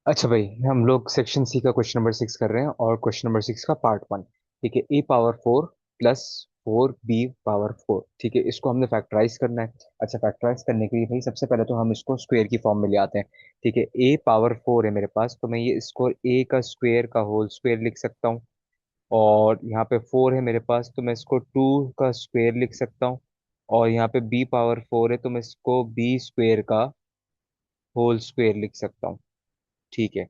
अच्छा भाई, हम लोग सेक्शन सी का क्वेश्चन नंबर 6 कर रहे हैं और क्वेश्चन नंबर 6 का पार्ट 1। ठीक है, ए पावर 4 प्लस 4b पावर 4। ठीक है, इसको हमने फैक्टराइज करना है। अच्छा, फैक्टराइज करने के लिए भाई सबसे पहले तो हम इसको स्क्वायर की फॉर्म में ले आते हैं। ठीक है, a पावर 4 है मेरे पास, तो मैं ये इसको a का स्क्वायर का होल स्क्वायर लिख सकता हूँ। और यहाँ पे 4 है मेरे पास, तो मैं इसको 2 का स्क्वायर लिख सकता हूँ। और यहाँ पे b पावर 4 है, तो मैं इसको b स्क्वायर का होल स्क्वायर लिख सकता हूँ। ठीक है,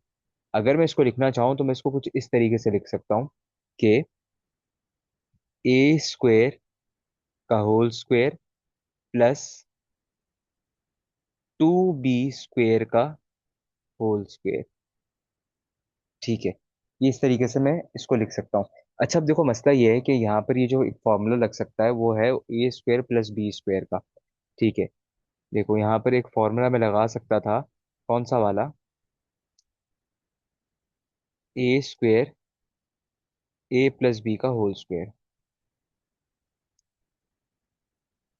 अगर मैं इसको लिखना चाहूँ तो मैं इसको कुछ इस तरीके से लिख सकता हूँ कि ए स्क्वेयर का whole square plus 2b square का होल स्क्वेयर। ठीक है, ये इस तरीके से मैं इसको लिख सकता हूँ। अच्छा, अब देखो मसला ये है कि यहाँ पर ये जो एक फॉर्मूला लग सकता है वो है A square plus B square का। ठीक है, देखो यहाँ पर एक फॉर्मूला मैं लगा सकता था। कौन सा वाला? A square A plus B का होल स्क्वेयर।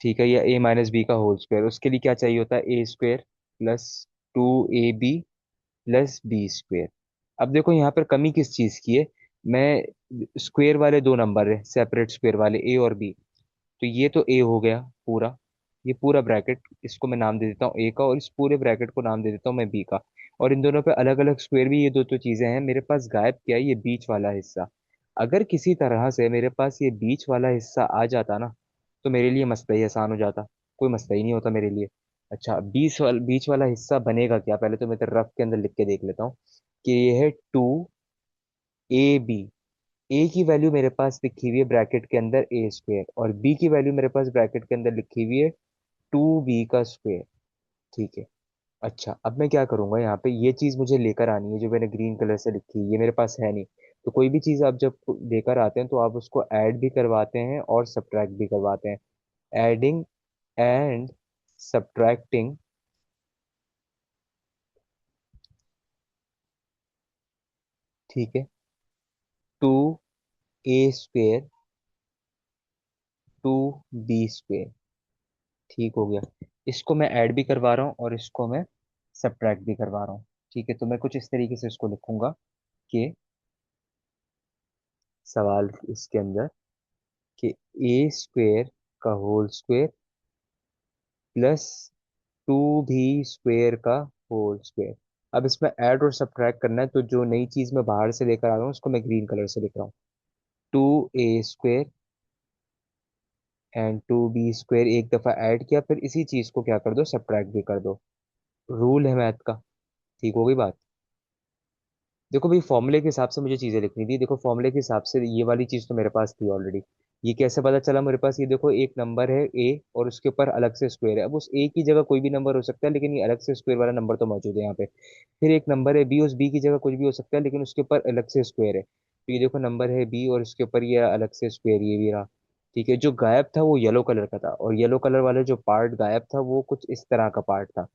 ठीक है, या ए माइनस बी का होल स्क्वायर। उसके लिए क्या चाहिए होता है? ए स्क्वायर प्लस 2ab प्लस बी स्क्वायर। अब देखो यहाँ पर कमी किस चीज की है। मैं स्क्वायर वाले दो नंबर है, सेपरेट स्क्वायर वाले ए और बी। तो ये तो ए हो गया पूरा, ये पूरा ब्रैकेट इसको मैं नाम दे देता हूँ ए का, और इस पूरे ब्रैकेट को नाम दे देता हूँ मैं बी का। और इन दोनों पे अलग अलग स्क्वायर भी, ये दो तो चीजें हैं मेरे पास। गायब क्या है? ये बीच वाला हिस्सा। अगर किसी तरह से मेरे पास ये बीच वाला हिस्सा आ जाता ना, तो मेरे लिए मसला ही आसान हो जाता। कोई मसला ही नहीं होता मेरे लिए। अच्छा, बीच वाला हिस्सा बनेगा क्या? पहले तो मैं तो रफ के अंदर लिख के देख लेता हूँ कि ये है 2ab। ए की वैल्यू मेरे पास लिखी हुई है ब्रैकेट के अंदर ए स्क्वेयर, और बी की वैल्यू मेरे पास ब्रैकेट के अंदर लिखी हुई है 2b का स्क्वेयर। ठीक है। अच्छा, अब मैं क्या करूंगा, यहाँ पे ये चीज मुझे लेकर आनी है जो मैंने ग्रीन कलर से लिखी है, ये मेरे पास है नहीं। तो कोई भी चीज आप जब लेकर आते हैं तो आप उसको ऐड भी करवाते हैं और सब्ट्रैक्ट भी करवाते हैं। Adding and subtracting. ठीक है, 2a स्क्वेयर 2b स्क्वेयर। ठीक हो गया। इसको मैं ऐड भी करवा रहा हूँ और इसको मैं सब्ट्रैक्ट भी करवा रहा हूँ। ठीक है, तो मैं कुछ इस तरीके से इसको लिखूंगा कि सवाल इसके अंदर कि ए स्क्वेयर का whole square plus 2b square का होल स्क्वेयर। अब इसमें ऐड और सब्ट्रैक्ट करना है, तो जो नई चीज मैं बाहर से लेकर आ रहा हूँ उसको मैं ग्रीन कलर से लिख रहा हूँ। 2a square and 2b square एक दफा ऐड किया, फिर इसी चीज को क्या कर दो, सब्ट्रैक्ट भी कर दो। रूल है मैथ का। ठीक हो गई बात। देखो भाई, फॉर्मूले के हिसाब से मुझे चीजें लिखनी थी। देखो फॉर्मूले के हिसाब से ये वाली चीज तो मेरे पास थी ऑलरेडी। ये कैसे पता चला मेरे पास? ये देखो, एक नंबर है ए और उसके ऊपर अलग से स्क्वायर है। अब उस ए की जगह कोई भी नंबर हो सकता है, लेकिन ये अलग से स्क्वायर वाला नंबर तो मौजूद है यहाँ पे। फिर एक नंबर है बी, उस बी की जगह कुछ भी हो सकता है, लेकिन उसके ऊपर अलग से स्क्वायर है। तो ये देखो, नंबर है बी और उसके ऊपर ये अलग से स्क्वायर, ये भी रहा। ठीक है, जो गायब था वो येलो कलर का था, और येलो कलर वाला जो पार्ट गायब था वो कुछ इस तरह का पार्ट था।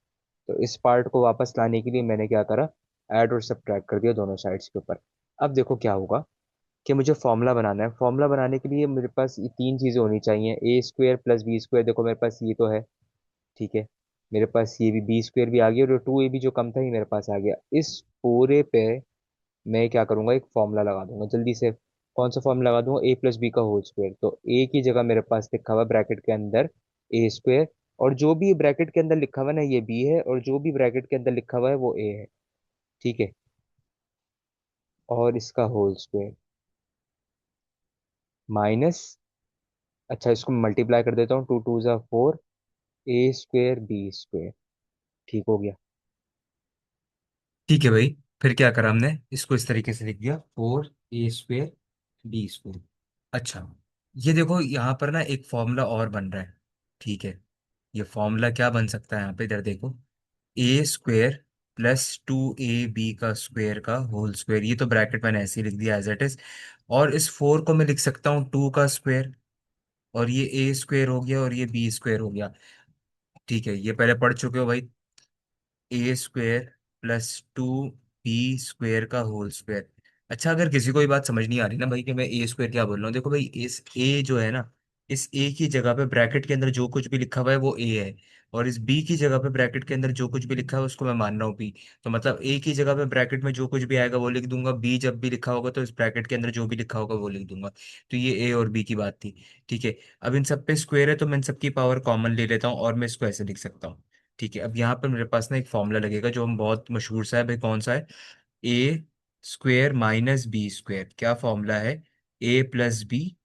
तो इस पार्ट को वापस लाने के लिए मैंने क्या करा, ऐड और सब्ट्रैक्ट कर दिया दोनों साइड्स के ऊपर। अब देखो क्या होगा कि मुझे फॉर्मूला बनाना है। फॉर्मूला बनाने के लिए मेरे पास ये तीन चीजें होनी चाहिए। ए स्क्वायर प्लस बी स्क्वायर, देखो मेरे पास ये तो है। ठीक है, मेरे पास ये भी बी स्क्वायर भी आ गया, और 2a भी जो कम था ये मेरे पास आ गया। इस पूरे पे मैं क्या करूंगा, एक फॉर्मूला लगा दूंगा जल्दी से। कौन सा फॉर्मूला लगा दूंगा? ए प्लस बी का होल स्क्वायर। तो ए की जगह मेरे पास लिखा हुआ ब्रैकेट के अंदर ए स्क्वायर, और जो भी ब्रैकेट के अंदर लिखा हुआ है ना ये बी है, और जो भी ब्रैकेट के अंदर लिखा हुआ है वो ए है। ठीक है, और इसका होल स्क्वायर माइनस, अच्छा इसको मल्टीप्लाई कर देता हूँ, 2 2 ज़ा 4, ए स्क्वायर बी स्क्वायर। ठीक हो गया। ठीक है भाई। फिर क्या करा हमने, इसको इस तरीके से लिख दिया, 4a² b²। अच्छा, ये देखो यहाँ पर ना एक फॉर्मूला और बन रहा है। ठीक है, ये फॉर्मूला क्या बन सकता है यहाँ पे, इधर देखो, a² प्लस 2ab का स्क्वायर का होल स्क्वायर। ये तो ब्रैकेट मैंने ऐसे ही लिख दिया एज इट इज। और इस 4 को मैं लिख सकता हूँ 2 का स्क्वायर, और ये a² हो गया और ये b² हो गया। ठीक है, ये पहले पढ़ चुके हो भाई। a² प्लस 2b² का होल स्क्वायर। अच्छा, अगर किसी को ये बात समझ नहीं आ रही ना भाई कि मैं a² क्या बोल रहा हूँ, देखो भाई, इस a जो है ना, इस ए की जगह पे ब्रैकेट के अंदर जो कुछ भी लिखा हुआ है वो ए है, और इस बी की जगह पे ब्रैकेट के अंदर जो कुछ भी लिखा है उसको मैं मान रहा हूँ बी। तो मतलब ए की जगह पे ब्रैकेट में जो कुछ भी आएगा वो लिख दूंगा, बी जब भी लिखा होगा तो इस ब्रैकेट के अंदर जो भी लिखा होगा वो लिख दूंगा। तो ये ए और बी की बात थी। ठीक है। अब इन सब पे स्क्वायर है तो मैं इन सबकी पावर कॉमन ले लेता हूँ और मैं इसको ऐसे लिख सकता हूँ। ठीक है। अब यहाँ पर मेरे पास ना एक फॉर्मूला लगेगा जो हम बहुत मशहूर सा है भाई, कौन सा है? A square minus B square. क्या फॉर्मूला है? A plus B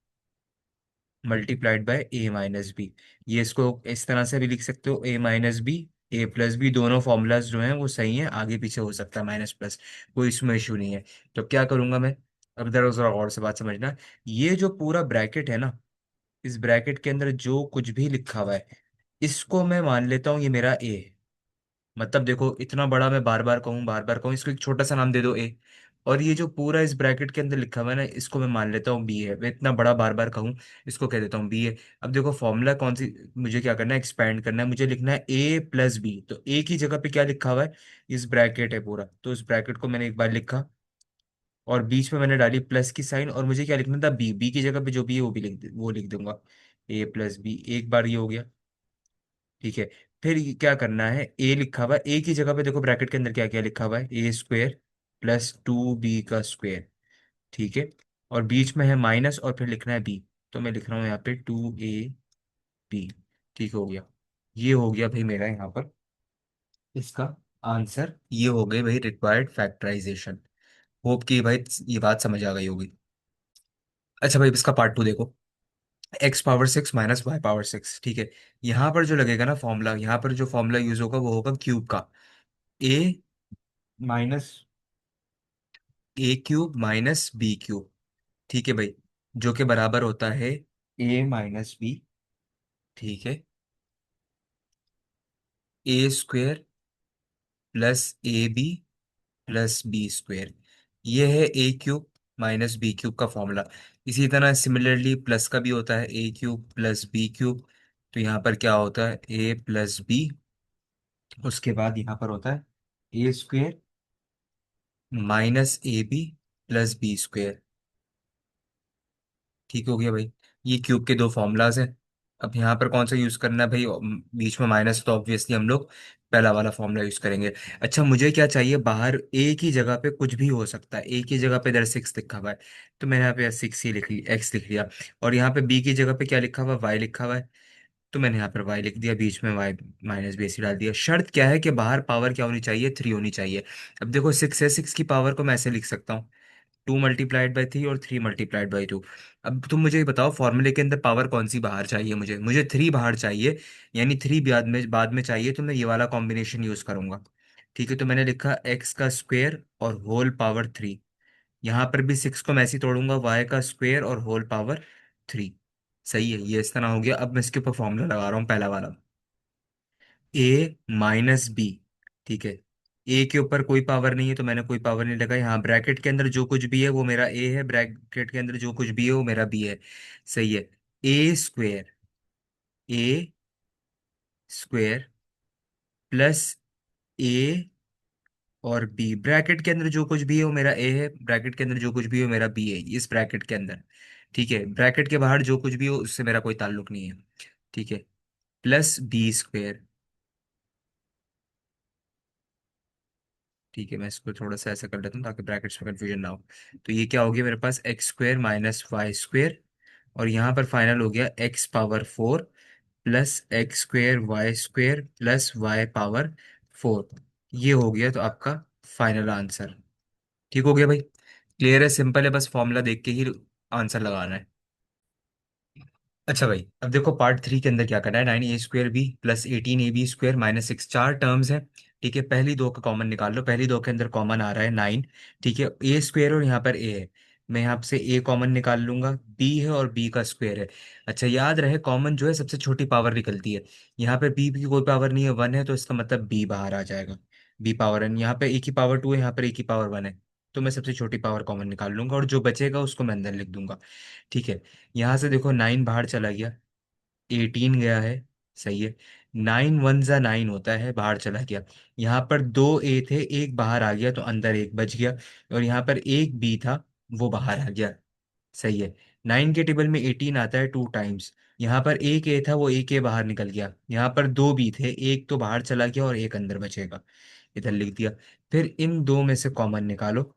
multiplied by A minus B. ये इसको इस तरह से भी लिख सकते हो, A minus B, A plus B, दोनों फॉर्मूलाज जो हैं वो सही हैं, आगे पीछे हो सकता है माइनस प्लस, कोई इसमें इशू नहीं है। तो क्या करूंगा मैं? अब जरा जरा और से बात समझना। ये जो पूरा ब्रैकेट है ना, इस ब्रैकेट के अंदर जो कुछ भी लिखा हुआ है इसको मैं मान लेता हूँ ये मेरा ए है। मतलब देखो, इतना बड़ा मैं बार बार कहूँ बार बार कहूँ, इसको एक छोटा सा नाम दे दो ए। और ये जो पूरा इस ब्रैकेट के अंदर लिखा हुआ है ना, इसको मैं मान लेता हूँ बी है। मैं इतना बड़ा बार बार कहूँ, इसको कह देता हूँ बी है। अब देखो फॉर्मूला कौन सी, मुझे क्या करना है, एक्सपेंड करना है, मुझे लिखना है ए प्लस बी। तो ए की जगह पे क्या लिखा हुआ है? इस ब्रैकेट है पूरा, तो इस ब्रैकेट को मैंने एक बार लिखा, और बीच में मैंने डाली प्लस की साइन, और मुझे क्या लिखना था? बी। बी की जगह पे जो भी है वो भी वो लिख दूंगा। ए प्लस बी, एक बार ये हो गया। ठीक है। फिर ये क्या करना है? ए लिखा हुआ है, ए की जगह पे देखो ब्रैकेट के अंदर क्या क्या लिखा हुआ है, A square plus to be का स्क्वेयर। ठीक है। और बीच में है माइनस, और फिर लिखना है बी। तो मैं लिख रहा हूँ यहाँ पे टू ए बी। ठीक हो गया। ये हो गया भाई मेरा यहाँ पर इसका आंसर। ये हो गई भाई रिक्वायर्ड फैक्टराइजेशन। होप कि भाई ये बात समझ आ गई होगी। अच्छा भाई, इसका पार्ट टू देखो। X power six minus y power six. ठीक है। यहाँ पर जो लगेगा ना फॉर्मूला, यहाँ पर जो फॉर्मूला यूज होगा वो होगा क्यूब का। ए माइनस ए क्यूब माइनस बी क्यूब। ठीक है भाई। जो कि बराबर होता है ए माइनस बी। ठीक है। A square plus A B plus B square. ये है A cube minus B cube का फॉर्मूला। इसी तरह सिमिलरली प्लस का भी होता है, A cube plus B cube. तो यहाँ पर क्या होता है? A plus B. उसके बाद यहाँ पर होता है A square minus A B plus B square. ठीक हो गया भाई। ये क्यूब के दो फॉर्मूलाज हैं। अब यहाँ पर कौन सा यूज करना है भाई? बीच में माइनस, तो ऑब्वियसली हम लोग पहला वाला फॉर्मूला यूज करेंगे। अच्छा, मुझे क्या चाहिए? बाहर ए की जगह पे कुछ भी हो सकता है। ए की जगह पे इधर सिक्स लिखा हुआ है, तो मैंने यहाँ पे सिक्स ही लिख लिया, एक्स लिख लिया। और यहाँ पे बी की जगह पे क्या लिखा हुआ है? वाई लिखा हुआ है, तो मैंने यहाँ पर वाई लिख दिया, बीच में वाई माइनस बी सी डाल दिया। शर्त क्या है कि बाहर पावर क्या होनी चाहिए? थ्री होनी चाहिए। अब देखो सिक्स है, सिक्स की पावर को मैं ऐसे लिख सकता हूँ, टू मल्टीप्लाइड बाई थ्री और थ्री मल्टीप्लाइड बाई टू। अब तुम मुझे ये बताओ फॉर्मूले के अंदर पावर कौन सी बाहर चाहिए? मुझे मुझे थ्री बाहर चाहिए, यानी थ्री बाद में चाहिए, तो मैं ये वाला कॉम्बिनेशन यूज करूंगा। ठीक है। तो मैंने लिखा एक्स का स्क्वायर और होल पावर थ्री। यहाँ पर भी सिक्स को मैं ऐसे ही तोड़ूंगा, वाई का स्क्वायर और होल पावर थ्री। सही है, ये इस तरह हो गया। अब मैं इसके ऊपर फॉर्मूला लगा रहा हूँ, पहला वाला, ए माइनस बी। ठीक है। ए के ऊपर कोई पावर नहीं है तो मैंने कोई पावर नहीं लगाई। हाँ, ब्रैकेट के अंदर जो कुछ भी है वो मेरा ए है, ब्रैकेट के अंदर जो कुछ भी है वो मेरा बी है। सही है। A square, A square plus ए और बी, ब्रैकेट के अंदर जो कुछ भी है वो मेरा ए है, ब्रैकेट के अंदर जो कुछ भी है वो मेरा बी है, इस ब्रैकेट के अंदर। ठीक है। ब्रैकेट के बाहर जो कुछ भी हो उससे मेरा कोई ताल्लुक नहीं है। ठीक है। Plus B square. ठीक है, मैं इसको थोड़ा सा ऐसा कर लेता हूँ ताकि ब्रैकेट्स में कंफ्यूजन ना हो। तो ये क्या हो गया मेरे पास? X square minus Y square, और यहाँ पर फाइनल हो गया X power four plus X square Y square plus Y power four. ये हो गया तो आपका फाइनल आंसर। ठीक हो गया भाई। क्लियर है, सिंपल है, बस फॉर्मूला देख के ही आंसर लगाना है। अच्छा भाई, अब देखो पार्ट थ्री के अंदर क्या करना है। Nine A square B plus eighteen A B square minus six, चार टर्म्स हैं। ठीक है। पहली दो का कॉमन निकाल लो, पहली दो के अंदर कॉमन आ रहा है नाइन। ठीक है। ए स्क्वायर और यहाँ पर ए है, मैं यहाँ से ए कॉमन निकाल लूंगा, बी है और बी का स्क्वायर है। अच्छा, याद रहे कॉमन जो है सबसे छोटी पावर निकलती है। यहाँ पे बी की कोई पावर नहीं है, वन है, तो इसका मतलब बी बाहर आ जाएगा। बी पावर एन, यहाँ पे ए की पावर टू है, यहाँ पर ए की पावर वन है, तो मैं सबसे छोटी पावर कॉमन निकाल लूंगा और जो बचेगा उसको मैं अंदर लिख दूंगा। ठीक है। यहाँ से देखो नाइन बाहर चला गया, एटीन गया है। सही है। नाइन वन जा नाइन होता है, बाहर चला गया। यहाँ पर दो ए थे, एक बाहर आ गया तो अंदर एक बच गया, और यहाँ पर एक बी था वो बाहर आ गया। सही है। नाइन के टेबल में एटीन आता है टू टाइम्स, यहाँ पर एक ए था, वो एक ए बाहर निकल गया। यहाँ पर दो बी थे, एक तो बाहर चला गया और एक अंदर बचेगा, इधर लिख दिया। फिर इन दो में से कॉमन निकालो,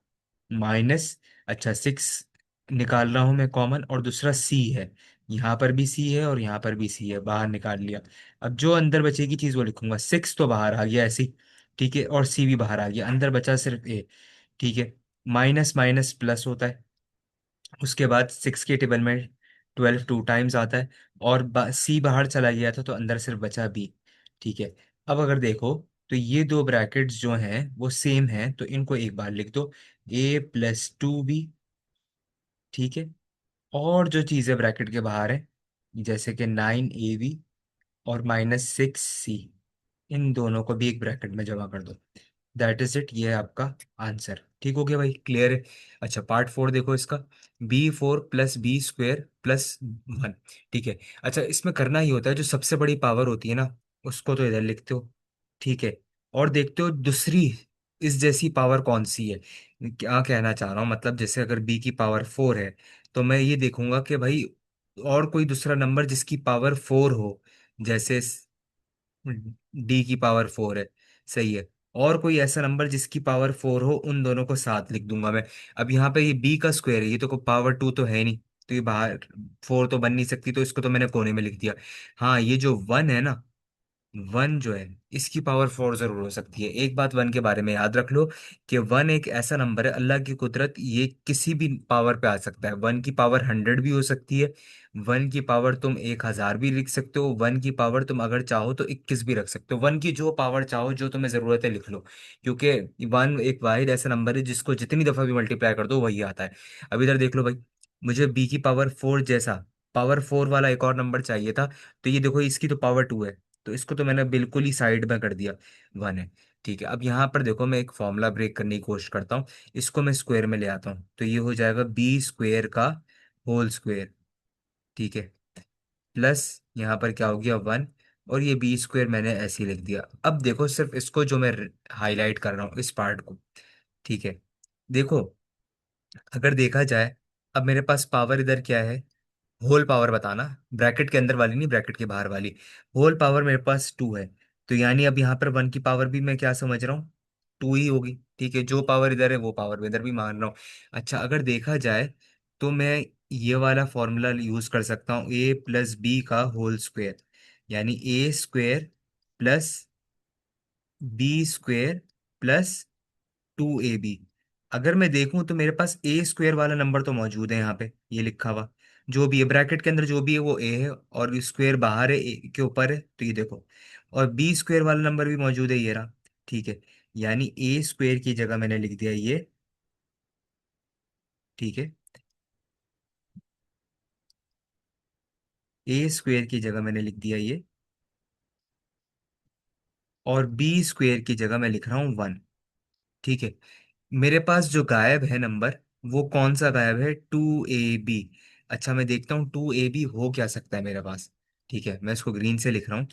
माइनस, अच्छा 6 निकाल रहा हूं मैं कॉमन, और दूसरा सी है, यहाँ पर भी सी है और यहाँ पर भी सी है, बाहर निकाल लिया। अब जो अंदर बचेगी चीज वो लिखूंगा, 6 तो बाहर आ गया ऐसे ही, ठीक है, और सी भी बाहर आ गया, अंदर बचा सिर्फ ए, ठीक है। माइनस माइनस प्लस होता है, उसके बाद 6 के टेबल में 12 टू टाइम्स आता है, और सी बाहर चला गया था तो अंदर सिर्फ बचा बी, ठीक है। अब अगर देखो तो ये दो ब्रैकेट्स जो हैं वो सेम हैं, तो इनको एक बार लिख दो, a+2b, ठीक है। और जो चीज़ें ब्रैकेट के बाहर है, जैसे कि 9ab और -6c, इन दोनों को भी एक ब्रैकेट में जमा कर दो। दैट इज इट, ये है आपका आंसर। ठीक हो गया भाई, क्लियर है। अच्छा पार्ट 4 देखो इसका, b4 + b² + 1, ठीक है। अच्छा इसमें करना ही होता है, जो सबसे बड़ी पावर होती है ना, उसको तो इधर लिखते हो, ठीक है, और देखते हो दूसरी इस जैसी पावर कौन सी है। क्या कहना चाह रहा हूँ, मतलब जैसे अगर b की पावर 4 है, तो मैं ये देखूंगा कि भाई और कोई दूसरा नंबर जिसकी पावर 4 हो, जैसे d की पावर 4 है, सही है, और कोई ऐसा नंबर जिसकी पावर 4 हो, उन दोनों को साथ लिख दूंगा मैं। अब यहाँ पे ये b का स्क्वायर है, ये तो को पावर 2 तो है नहीं, तो ये बाहर 4 तो बन नहीं सकती, तो इसको तो मैंने कोने में लिख दिया। हाँ ये जो 1 है ना, 1 जो है इसकी पावर 4 जरूर हो सकती है। एक बात 1 के बारे में याद रख लो, कि 1 एक ऐसा नंबर है, अल्लाह की कुदरत, ये किसी भी पावर पे आ सकता है। 1 की पावर 100 भी हो सकती है, 1 की पावर तुम 1000 भी लिख सकते हो, 1 की पावर तुम अगर चाहो तो 21 भी रख सकते हो। 1 की जो पावर चाहो, जो तुम्हें जरूरत है लिख लो, क्योंकि 1 एक वाहिद ऐसा नंबर है जिसको जितनी दफा भी मल्टीप्लाई कर दो वही आता है। अब इधर देख लो भाई, मुझे b की पावर 4 जैसा पावर 4 वाला एक और नंबर चाहिए था, तो ये देखो इसकी तो पावर 2 है, तो इसको तो मैंने बिल्कुल ही साइड में कर दिया, 1 है, ठीक है। अब यहाँ पर देखो मैं एक फॉर्मूला ब्रेक करने की कोशिश करता हूँ, इसको मैं स्क्वायर में ले आता हूँ, तो ये हो जाएगा b² का होल स्क्वायर, ठीक है, प्लस यहाँ पर क्या हो गया 1, और ये b² मैंने ऐसे ही लिख दिया। अब देखो सिर्फ इसको जो मैं हाईलाइट कर रहा हूँ इस पार्ट को, ठीक है। देखो अगर देखा जाए, अब मेरे पास पावर इधर क्या है, होल पावर बताना, ब्रैकेट के अंदर वाली नहीं, ब्रैकेट के बाहर वाली। होल पावर मेरे पास 2 है, तो यानी अब यहाँ पर 1 की पावर भी मैं क्या समझ रहा हूँ, 2 ही होगी, ठीक है। जो पावर इधर है वो पावर मैं इधर भी मान रहा हूँ। अच्छा अगर देखा जाए तो मैं ये वाला फॉर्मूला यूज कर सकता हूँ, a+b का होल स्क्वायर, यानी a²+b² + 2ab। अगर मैं देखूं तो मेरे पास a² वाला नंबर तो मौजूद है यहाँ पे, ये लिखा हुआ, जो भी है ब्रैकेट के अंदर जो भी है वो a है, और स्क्वायर बाहर है a के ऊपर है, तो ये देखो, और b² वाला नंबर भी मौजूद है, ये रहा, ठीक है। यानी a² की जगह मैंने लिख दिया ये, ठीक है, a² की जगह मैंने लिख दिया ये, और b² की जगह मैं लिख रहा हूँ 1, ठीक है। मेरे पास जो गायब है नंबर, वो कौन सा गायब है, 2ab। अच्छा मैं देखता हूँ 2ab हो क्या सकता है मेरे पास, ठीक है, मैं इसको ग्रीन से लिख रहा हूँ।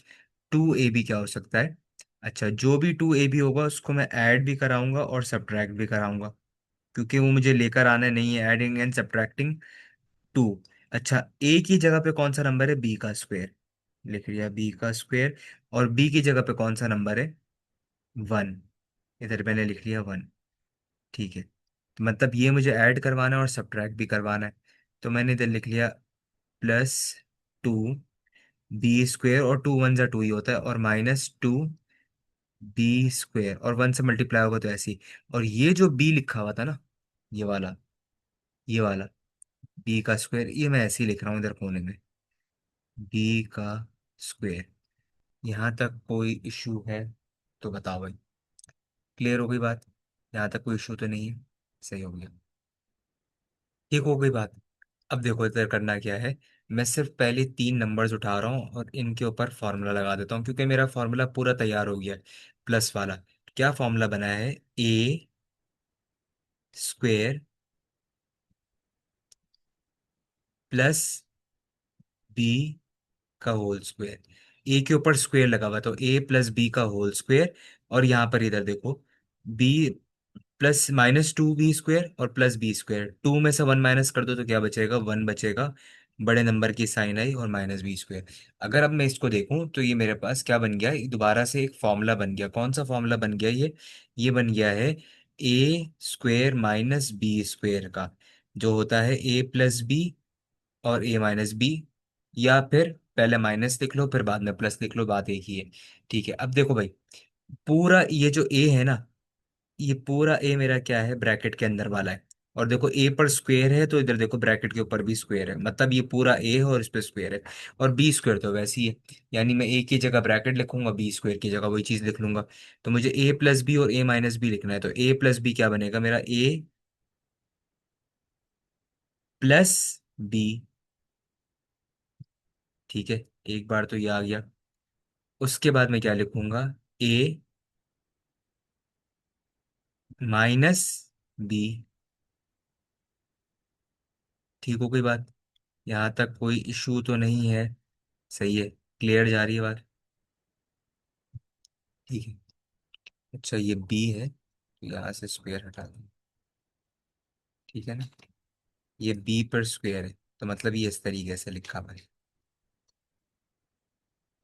2ab क्या हो सकता है, अच्छा जो भी 2ab होगा उसको मैं ऐड भी कराऊंगा और सब्ट्रैक्ट भी कराऊंगा, क्योंकि वो मुझे लेकर आना नहीं है, एडिंग एंड सब्ट्रैक्टिंग 2। अच्छा a की जगह पे कौन सा नंबर है, b का स्क्वायर, लिख लिया b का स्क्वायर, और b की जगह पे कौन सा नंबर है, 1, इधर मैंने लिख लिया 1, ठीक है। तो मतलब ये मुझे ऐड करवाना है और सब्ट्रैक्ट भी करवाना है, तो मैंने इधर लिख लिया +2b² और 2 1 जा 2 ही होता है, और -2b² और 1 से मल्टीप्लाई होगा तो ऐसे ही। और ये जो b लिखा हुआ था ना, ये वाला, ये वाला b का स्क्वायर, ये मैं ऐसे ही लिख रहा हूँ इधर कोने में, b का स्क्वायर। यहाँ तक कोई इशू है तो बताओ भाई, क्लियर हो गई बात, यहाँ तक कोई इशू तो नहीं है, सही हो गया, ठीक हो गई बात। अब देखो इधर करना क्या है, मैं सिर्फ पहले 3 नंबर्स उठा रहा हूँ और इनके ऊपर फॉर्मूला लगा देता हूँ, क्योंकि मेरा फॉर्मूला पूरा तैयार हो गया है, प्लस वाला। क्या फॉर्मूला बनाया है, a² +b का होल स्क्वायर, ए के ऊपर स्क्वायर लगा हुआ, तो a+b का होल स्क्वायर, और यहाँ पर इधर देखो, b प्लस -2b² और +b², 2 में से 1 माइनस कर दो तो क्या बचेगा, 1 बचेगा, बड़े नंबर की साइन आई और माइनस बी स्क्वायर। अगर अब मैं इसको देखूं तो ये मेरे पास क्या बन गया, दोबारा से एक फॉर्मूला बन गया। कौन सा फॉर्मूला बन गया ये बन गया है A square minus B square का, जो होता है ए प्लस बी और ए माइनस बी। या फिर पहले माइनस लिख लो फिर बाद में प्लस लिख लो, बात एक ही है। ठीक है, अब देखो भाई, पूरा ये जो ए है ना, ये पूरा ए मेरा क्या है, ब्रैकेट के अंदर वाला है। और देखो ए पर स्क्वायर है तो इधर देखो ब्रैकेट के ऊपर भी स्क्वायर है, मतलब ये पूरा ए है और इस पे स्क्वायर है। और बी स्क्वायर तो वैसे ही है, यानी मैं ए की जगह ब्रैकेट लिखूंगा, बी स्क्वायर की जगह वही चीज लिख लूंगा। तो मुझे ए प्लस बी और ए माइनस बी लिखना है, तो ए प्लस बी क्या बनेगा मेरा, ए प्लस बी। ठीक है, एक बार तो ये आ गया। उसके बाद मैं क्या लिखूंगा, ए माइनस बी। ठीक हो गई बात, यहाँ तक कोई इशू तो नहीं है? सही है, क्लियर जा रही है बात? ठीक है। अच्छा ये बी है तो यहाँ से स्क्वायर हटा दें, ठीक है ना। ये बी पर स्क्वायर है तो मतलब ये इस तरीके से लिखा भाई।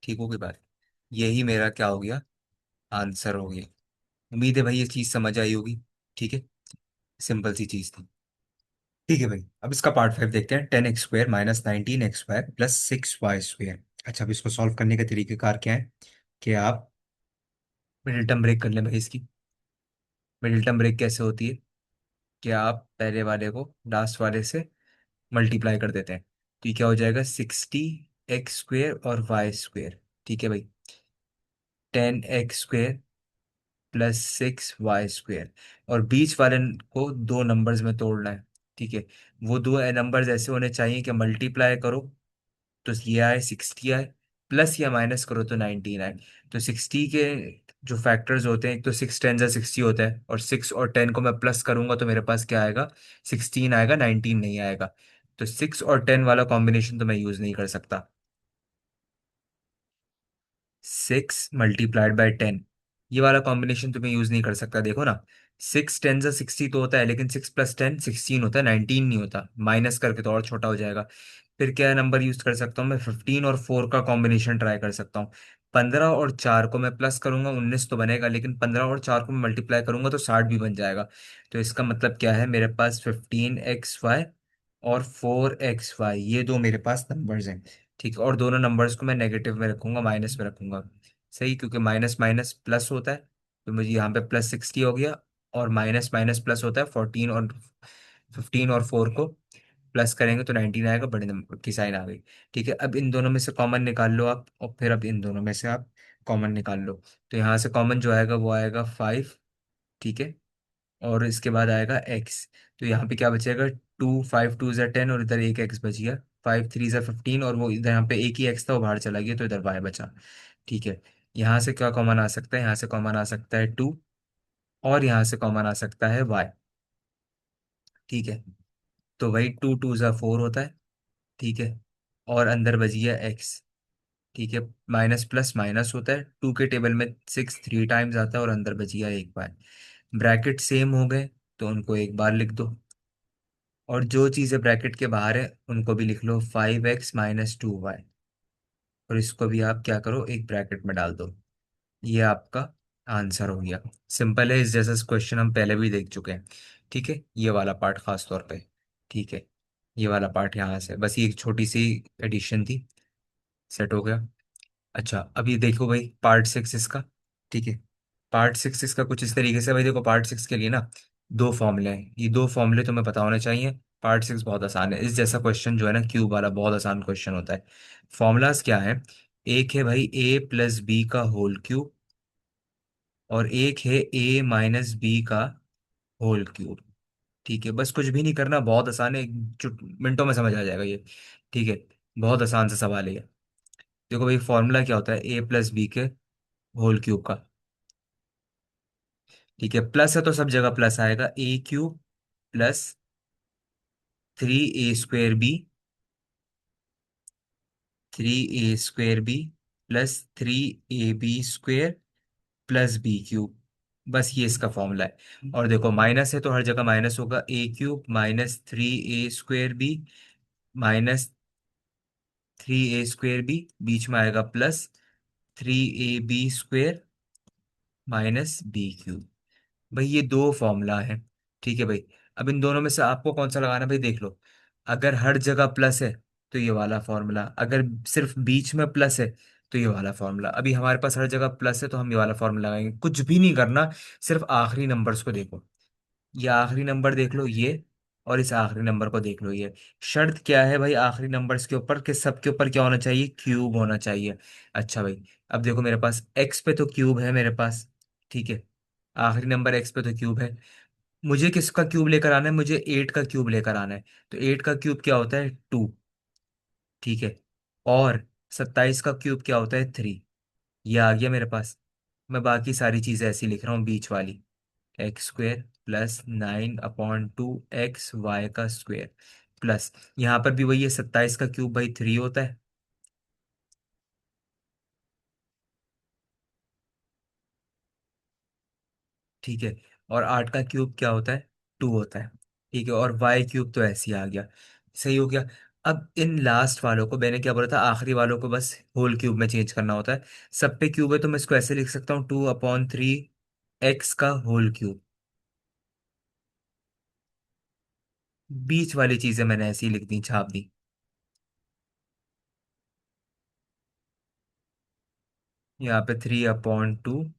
ठीक हो गई बात, यही मेरा क्या हो गया, आंसर हो गया। उम्मीद है भाई ये चीज समझ आई होगी। ठीक है, सिंपल सी चीज थी। ठीक है भाई, अब इसका पार्ट 5 देखते हैं। 10x² minus 19x² plus 6y²। अच्छा, अब इसको सॉल्व करने का तरीकेकार क्या है कि आप मिडिल टर्म ब्रेक कर लें भाई इसकी। मिडिल टर्म ब्रेक कैसे होती है कि आप पहले वाले को लास्ट वाले से मल्टीप्लाई कर देते हैं, तो ये क्या हो जाएगा, 60x² और y²। ठीक है भाई, 10x² प्लस 6y²। और बीच वाले को दो नंबर्स में तोड़ना है। ठीक है, वो दो नंबर्स ऐसे होने चाहिए कि मल्टीप्लाई करो तो ये आए 60 आए, प्लस या माइनस करो तो 19 आए। तो 60 के जो फैक्टर्स होते हैं, एक तो 6 10 60 होता है, और 6 और 10 को मैं प्लस करूंगा तो मेरे पास क्या आएगा, 16 आएगा, 19 नहीं आएगा। तो 6 और 10 वाला कॉम्बिनेशन तो मैं यूज नहीं कर सकता। 6 × 10 ये वाला कॉम्बिनेशन तो मैं यूज नहीं कर सकता। देखो ना, 6 10 60 तो होता है, लेकिन 6 + 10 16 होता है, 19 नहीं होता। माइनस करके तो और छोटा हो जाएगा। फिर क्या नंबर यूज कर सकता हूँ मैं, 15 और 4 का कॉम्बिनेशन ट्राई कर सकता हूँ। 15 और 4 को मैं प्लस करूंगा 19 तो बनेगा, लेकिन 15 और 4 को मैं मल्टीप्लाई करूंगा तो 60 भी बन जाएगा। तो इसका मतलब क्या है, मेरे पास 15xy और 4xy, ये दो मेरे पास नंबर्स हैं। ठीक है, और दोनों नंबर्स को मैं नेगेटिव में रखूंगा, माइनस में रखूंगा। सही, क्योंकि माइनस माइनस प्लस होता है, तो मुझे यहाँ पे प्लस 60 हो गया। और माइनस माइनस प्लस होता है, 15 और 4 को प्लस करेंगे तो 19 आएगा, बड़े नंबर की साइन आ गई। ठीक है, अब इन दोनों में से कॉमन निकाल लो आप, और फिर अब इन दोनों में से आप कॉमन निकाल लो। तो यहाँ से कॉमन जो आएगा वो आएगा 5। ठीक है, और इसके बाद आएगा एक्स। तो यहाँ पे क्या बचेगा, 2 5 2 = 10, और इधर एक एक्स बच गया। 5 3 = 15, और वो इधर यहाँ पे एक ही एक्स था वो बाहर चला गया, तो इधर वाई बचा। ठीक है, यहाँ से क्या कॉमन आ सकता है, यहाँ से कॉमन आ सकता है 2, और यहाँ से कॉमन आ सकता है वाई। ठीक है, तो वही 2 2 = 4 होता है। ठीक है, और अंदर बच गया एक्स। ठीक है, माइनस प्लस माइनस होता है, 2 के टेबल में 6 3 टाइम्स आता है, और अंदर बच गया एक बार। ब्रैकेट सेम हो गए तो उनको एक बार लिख दो, और जो चीज़ें ब्रैकेट के बाहर है उनको भी लिख लो, 5x - 2y। और इसको भी आप क्या करो, एक ब्रैकेट में डाल दो। ये आपका आंसर हो गया। सिंपल है, इस जैसा क्वेश्चन हम पहले भी देख चुके हैं। ठीक है, ये वाला पार्ट खास तौर पे। ठीक है, ये वाला पार्ट यहाँ से बस ये एक छोटी सी एडिशन थी, सेट हो गया। अच्छा, अभी देखो भाई पार्ट 6 इसका। ठीक है, पार्ट 6 इसका कुछ इस तरीके से भाई, देखो पार्ट 6 के लिए ना दो फॉर्मूले हैं, ये दो फॉर्मूले तुम्हें पता होने चाहिए। पार्ट 6 बहुत आसान है, इस जैसा क्वेश्चन जो है ना क्यूब वाला बहुत आसान क्वेश्चन होता है। फॉर्मूलाज क्या है, एक है भाई a + b का होल क्यूब, और एक है a - b का होल क्यूब। ठीक है, बस कुछ भी नहीं करना, बहुत आसान है, मिनटों में समझ आ जाएगा ये। ठीक है, बहुत आसान सा सवाल है ये। देखो भाई फॉर्मूला क्या होता है a + b के होल क्यूब का। ठीक है, प्लस है तो सब जगह प्लस आएगा, a³ plus 3a² b, 3a² b plus 3ab² plus b³ बस ये इसका फॉर्मूला है। और देखो माइनस है तो हर जगह माइनस होगा, a³ - 3a² b minus 3a² B, बीच में आएगा प्लस 3ab² -b³ भाई ये दो फॉर्मूला है। ठीक है भाई। अब इन दोनों में से आपको कौन सा लगाना है भाई, देख लो। अगर हर जगह प्लस है तो ये वाला फॉर्मूला, अगर सिर्फ बीच में प्लस है तो ये वाला फॉर्मूला। अभी हमारे पास हर जगह प्लस है तो हम ये वाला फॉर्मूला लगाएंगे, कुछ भी नहीं करना। सिर्फ आखिरी नंबर्स को देखो, ये आखिरी नंबर देख लो ये, और इस आखिरी नंबर को देख लो ये। शर्त क्या है भाई आखिरी नंबर्स के ऊपर, कि सब के ऊपर क्या होना चाहिए, क्यूब होना चाहिए। अच्छा भाई, अब देखो मेरे पास एक्स पे तो क्यूब है मेरे पास, ठीक है। आखिरी नंबर एक्स पे तो क्यूब है। मुझे किसका क्यूब लेकर आना है, मुझे 8 का क्यूब लेकर आना है। तो 8 का क्यूब क्या होता है, 2, ठीक है। और 27 का क्यूब क्या होता है, 3। ये आ गया मेरे पास। मैं बाकी सारी चीजें ऐसी लिख रहा हूँ बीच वाली, x² +9/2 xy² प्लस, यहाँ पर भी वही है, 27 का क्यूब भाई 3 होता है, ठीक है। और 8 का क्यूब क्या होता है, 2 होता है, ठीक है। और y³ तो ऐसे ही आ गया, सही हो गया। अब इन लास्ट वालों को, मैंने क्या बोला था, आखिरी वालों को बस होल क्यूब में चेंज करना होता है। सब पे क्यूब है तो मैं इसको ऐसे लिख सकता हूँ, 2/3 x का होल क्यूब। बीच वाली चीजें मैंने ऐसे ही लिख दी, छाप दी। यहाँ पे 3/2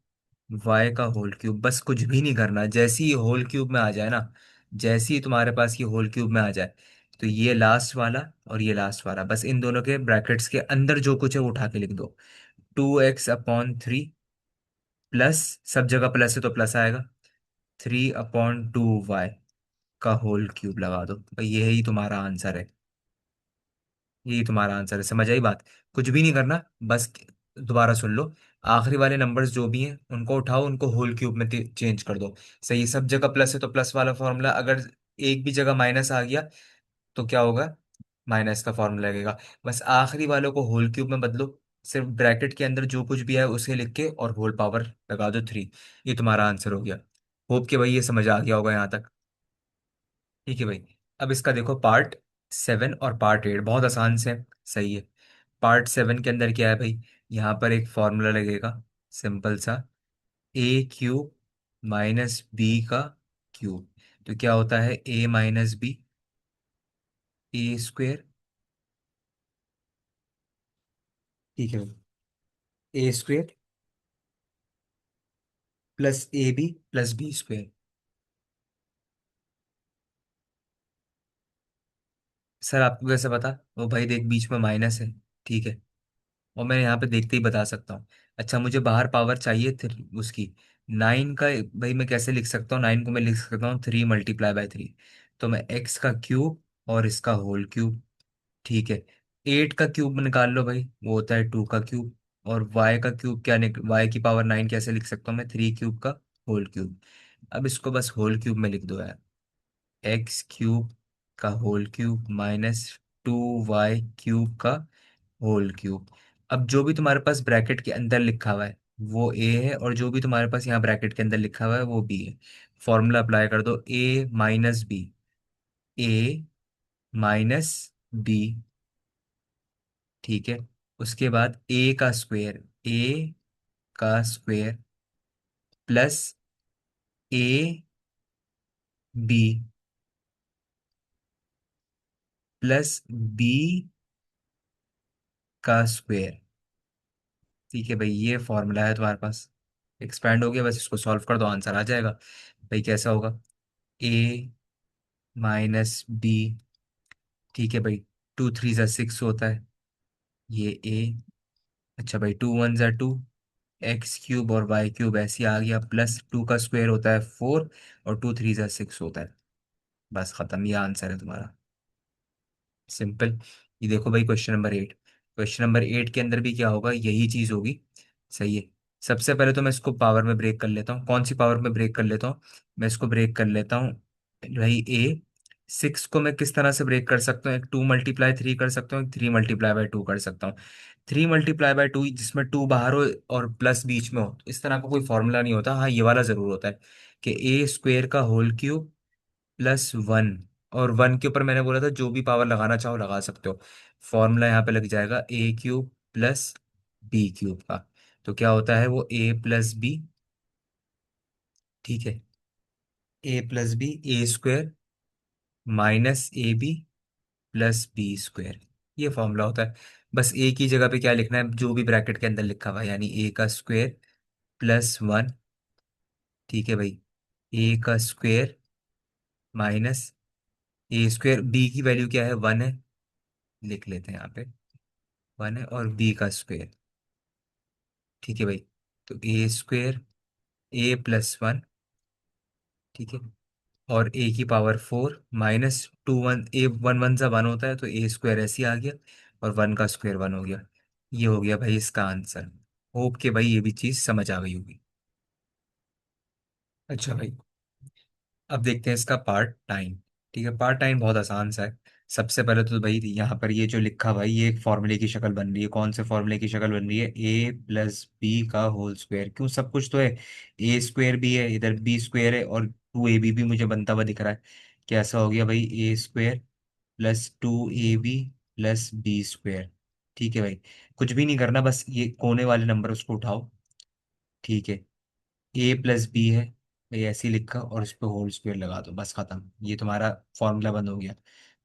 वाई का होल क्यूब, बस कुछ भी नहीं करना। जैसे ही होल क्यूब में आ जाए ना, जैसे ही तुम्हारे पास ये होल क्यूब में आ जाए, तो ये लास्ट वाला और ये लास्ट वाला, बस इन दोनों के ब्रैकेट्स के अंदर जो कुछ है वो उठा के लिख दो। 2x/3 प्लस, सब जगह प्लस है तो प्लस आएगा, 3/2 वाई का होल क्यूब लगा दो भाई, यही तुम्हारा आंसर है। यही तुम्हारा आंसर है, समझ आई बात। कुछ भी नहीं करना, बस दोबारा सुन लो। आखिरी वाले नंबर्स जो भी हैं उनको उठाओ, उनको होल क्यूब में चेंज कर दो। सही, सब जगह प्लस है तो प्लस वाला फॉर्मूला, अगर एक भी जगह माइनस आ गया तो क्या होगा, माइनस का फॉर्मूला लगेगा। बस आखिरी वालों को होल क्यूब में बदलो, सिर्फ ब्रैकेट के अंदर जो कुछ भी है उसे लिख के और होल पावर लगा दो 3। ये तुम्हारा आंसर हो गया। होप कि भाई ये समझ आ गया होगा यहाँ तक। ठीक है भाई। अब इसका देखो पार्ट 7 और पार्ट 8 बहुत आसान से है, सही है। पार्ट 7 के अंदर क्या है भाई, यहाँ पर एक फॉर्मूला लगेगा, सिंपल सा, a³ -b का क्यूब। तो क्या होता है, a - b, a², ठीक है भाई, a² +ab +b²। सर आपको कैसे पता, वो भाई देख बीच में माइनस है, ठीक है। और मैं यहाँ पे देखते ही बता सकता हूँ। अच्छा, मुझे बाहर पावर चाहिए थी उसकी 9 का। भाई मैं कैसे लिख सकता हूँ, 9 को मैं लिख सकता हूँ 3 × 3। तो मैं x का क्यूब और इसका होल क्यूब, ठीक है। 8 का क्यूब निकाल लो भाई, वो होता है 2 का क्यूब। और y का क्यूब क्या, y की पावर 9 कैसे लिख सकता हूँ मैं, 3³ का होल क्यूब। अब इसको बस होल क्यूब में लिख दो यार, x³ का होल क्यूब -2y³ का होल क्यूब। अब जो भी तुम्हारे पास ब्रैकेट के अंदर लिखा हुआ है वो a है, और जो भी तुम्हारे पास यहाँ ब्रैकेट के अंदर लिखा हुआ है वो b है। फॉर्मूला अप्लाई कर दो, a - b, a - b, ठीक है। उसके बाद a का square plus a b plus b का स्क्वायर, ठीक है भाई। ये फॉर्मूला है तुम्हारे पास, एक्सपैंड हो गया, बस इसको सॉल्व कर दो आंसर आ जाएगा। भाई कैसा होगा, a - b, ठीक है भाई। 2 × 3 = 6 होता है, ये a। अच्छा भाई, 2 × 1 = 2, x³ और y³ ऐसे ही आ गया, प्लस 2 का स्क्वायर होता है 4, और 2 × 3 = 6 होता है। बस खत्म, ये आंसर है तुम्हारा, सिंपल। ये देखो भाई क्वेश्चन नंबर 8, क्वेश्चन नंबर 8 के अंदर भी क्या होगा, यही चीज होगी, सही है। सबसे पहले तो मैं इसको पावर में ब्रेक कर लेता हूँ। कौन सी पावर में ब्रेक कर लेता हूँ, मैं इसको ब्रेक कर लेता हूँ भाई, a। 6 को मैं किस तरह से ब्रेक कर सकता हूँ, एक 2 × 3 कर सकता हूँ, एक 3 × 2 कर सकता हूँ। 3 × 2 जिसमें 2 बाहर हो और प्लस बीच में हो, तो इस तरह का कोई फॉर्मूला नहीं होता। हाँ, ये वाला जरूर होता है कि a² का होल क्यूब +1 और 1 के ऊपर मैंने बोला था जो भी पावर लगाना चाहो लगा सकते हो। फॉर्मूला यहाँ पे लग जाएगा a³ प्लस b³ का। तो क्या होता है वो a प्लस बी, ठीक है, a+b, a² minus ab plus b²। ये फॉर्मूला होता है। बस ए की जगह पे क्या लिखना है, जो भी ब्रैकेट के अंदर लिखा हुआ है, यानी a² प्लस 1, ठीक है भाई, a² माइनस a², b की वैल्यू क्या है, 1 है, लिख लेते हैं यहाँ पे, 1 है, और b², ठीक है भाई। तो a², a+1, ठीक है, और a⁴ माइनस 2, 1, a 1 1 सा 1 होता है, तो a² ऐसे ही आ गया, और 1 का स्क्वायर 1 हो गया। ये हो गया भाई इसका आंसर। होप के भाई ये भी चीज समझ आ गई होगी। अच्छा भाई, अब देखते हैं इसका पार्ट टाइम। ठीक है, पार्ट टाइम बहुत आसान सा है। सबसे पहले तो भाई यहाँ पर ये जो लिखा भाई, ये एक फॉर्मूले की शक्ल बन रही है। कौन से फॉर्मूले की शक्ल बन रही है, a+b का होल स्क्वायर। क्यों, सब कुछ तो है, a² भी है, इधर b² है, और 2ab भी मुझे बनता हुआ दिख रहा है। कैसा हो गया भाई, a² plus 2ab plus b²। ठीक है भाई, कुछ भी नहीं करना, बस ये कोने वाले नंबर उसको उठाओ, ठीक है, a+b है, ये ऐसे ही लिखा और उस पर होल स्क्वायर लगा दो, बस खत्म, ये तुम्हारा फॉर्मूला बंद हो गया।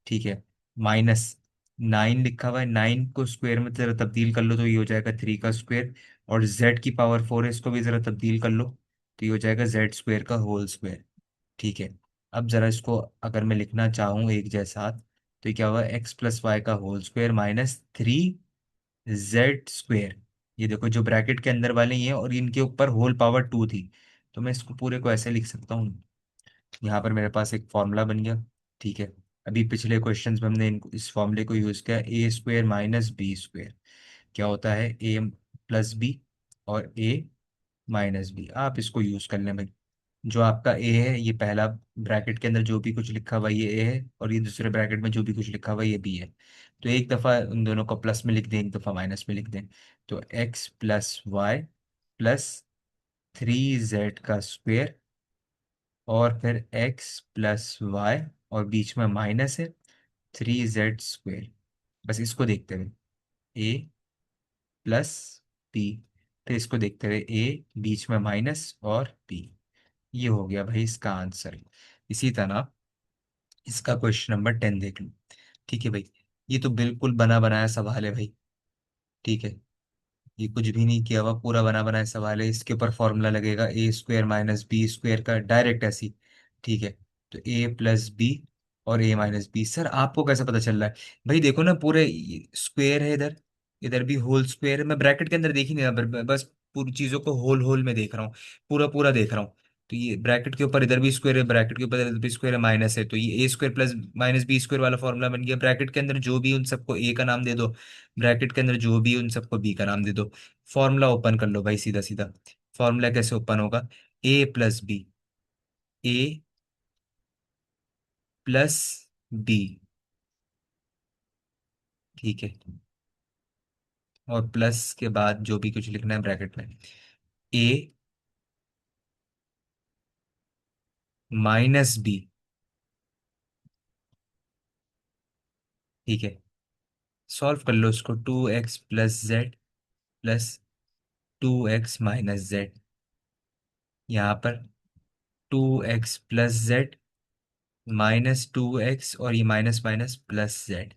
ठीक है, माइनस 9 लिखा हुआ है, 9 को स्क्वायर में जरा तब्दील कर लो तो ये हो जाएगा 3 का स्क्वायर, और z⁴ है, इसको भी जरा तब्दील कर लो तो ये हो जाएगा z² का होल स्क्वायर। ठीक है, अब जरा इसको अगर मैं लिखना चाहूँ एक जैसा, तो ये क्या हुआ, x+y का होल स्क्वायर माइनस 3z²। ये देखो जो ब्रैकेट के अंदर वाले ये हैं, और इनके ऊपर होल पावर 2 थी, तो मैं इसको पूरे को ऐसे लिख सकता हूँ। यहाँ पर मेरे पास एक फॉर्मूला बन गया। ठीक है, अभी पिछले क्वेश्चंस में हमने इस फॉर्मूले को यूज किया, a² माइनस b²। क्या होता है, a+b और a−b, आप इसको यूज कर लें भाई। जो आपका ए है, ये पहला ब्रैकेट के अंदर जो भी कुछ लिखा हुआ है ये ए है, और ये दूसरे ब्रैकेट में जो भी कुछ लिखा हुआ है ये बी है। तो एक दफा उन दोनों को प्लस में लिख दें, एक दफा माइनस में लिख दें। तो x+y+3z² और फिर x+y, और बीच में माइनस है 3z²। बस इसको देखते हुए ए प्लस बी, फिर इसको देखते हुए ए, बीच में माइनस और बी। ये हो गया भाई इसका आंसर। इसी तरह इसका क्वेश्चन नंबर 10 देख लो। ठीक है भाई, ये तो बिल्कुल बना बनाया सवाल है भाई। ठीक है, ये कुछ भी नहीं किया हुआ, पूरा बना बनाया सवाल है। इसके ऊपर फॉर्मूला लगेगा a² माइनस b² का, डायरेक्ट ऐसी। ठीक है, तो a+b और a−b। सर आपको कैसे पता चल रहा है, भाई देखो ना, पूरे स्क्वायर है इधर, इधर भी होल स्क्वायर है। मैं ब्रैकेट के अंदर देख ही नहीं रहा, बस पूरी चीजों को होल होल में देख रहा हूँ, पूरा पूरा देख रहा हूँ। तो ये ब्रैकेट के ऊपर इधर भी स्क्वायर है, ब्रैकेट के ऊपर इधर भी स्क्वायर है, माइनस है, तो ये a² प्लस माइनस b² वाला फॉर्मूला बन गया। ब्रैकेट के अंदर जो भी उन सबको a का नाम दे दो, ब्रैकेट के अंदर जो भी उन सबको b का नाम दे दो। फॉर्मूला ओपन कर लो भाई, सीधा सीधा। फॉर्मूला कैसे ओपन होगा, a+b, a+b, ठीक है, और प्लस के बाद जो भी कुछ लिखना है ब्रैकेट में, a−b, ठीक है। सॉल्व कर लो इसको, 2x+z प्लस 2x−z, यहाँ पर 2x+z -2x, और ये माइनस माइनस प्लस जेड।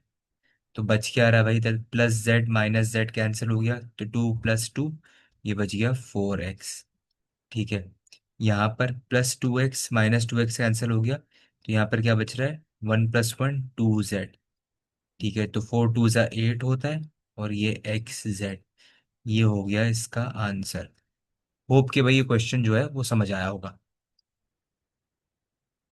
तो बच क्या रहा भाई, इधर +z−z कैंसिल हो गया, तो 2+2, ये बच गया 4x। ठीक है, यहाँ पर +2x−2x कैंसिल हो गया, तो यहाँ पर क्या बच रहा है, 1+1 2z। ठीक है, तो 4 2 8 होता है, और ये xz। ये हो गया इसका आंसर। होप कि भाई ये क्वेश्चन जो है वो समझ आया होगा।